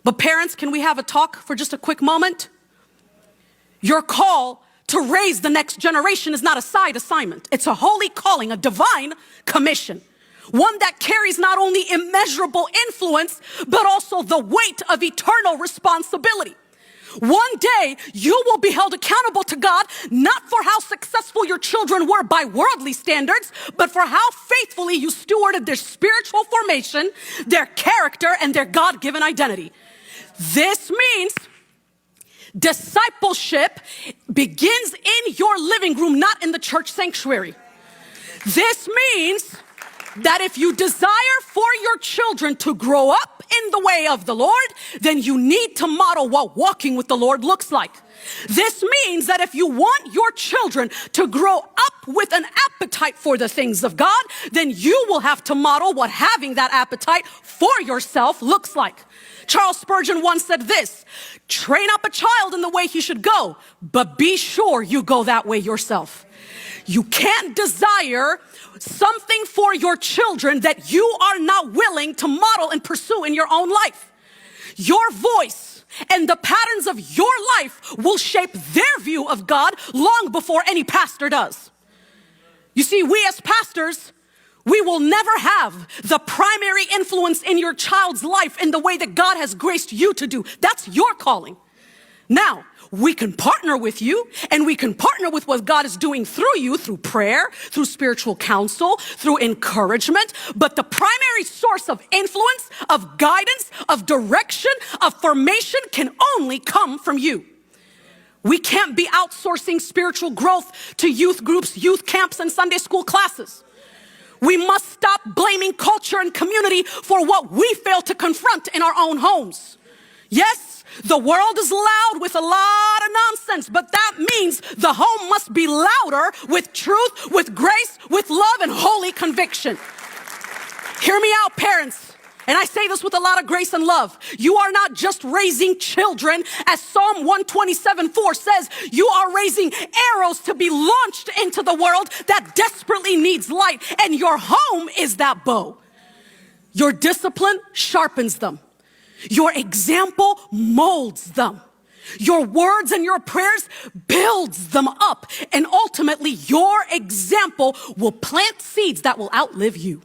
But parents, can we have a talk for just a quick moment? Your call to raise the next generation is not a side assignment. It's a holy calling, a divine commission. One that carries not only immeasurable influence, but also the weight of eternal responsibility. One day, you will be held accountable to God, not for how successful your children were by worldly standards, but for how faithfully you stewarded their spiritual formation, their character, and their God-given identity. This means discipleship begins in your living room, not in the church sanctuary. This means that if you desire for your children to grow up in the way of the Lord, then you need to model what walking with the Lord looks like. This means that if you want your children to grow up with an appetite for the things of God, then you will have to model what having that appetite for yourself looks like. Charles Spurgeon once said this: train up a child in the way he should go, but be sure you go that way yourself. You can't desire something for your children that you are not willing to model and pursue in your own life. Your voice and the patterns of your life will shape their view of God long before any pastor does. You see, we as pastors, we will never have the primary influence in your child's life in the way that God has graced you to do. That's your calling. Now, we can partner with you, and we can partner with what God is doing through you, through prayer, through spiritual counsel, through encouragement. But the primary source of influence, of guidance, of direction, of formation can only come from you. We can't be outsourcing spiritual growth to youth groups, youth camps, and Sunday school classes. We must stop blaming culture and community for what we fail to confront in our own homes. Yes, the world is loud with a lot of nonsense, but that means the home must be louder with truth, with grace, with love, and holy conviction. Hear me out, parents. And I say this with a lot of grace and love. You are not just raising children, as Psalm 127:4 says. You are raising arrows to be launched into the world that desperately needs light. And your home is that bow. Your discipline sharpens them. Your example molds them. Your words and your prayers builds them up. And ultimately, your example will plant seeds that will outlive you.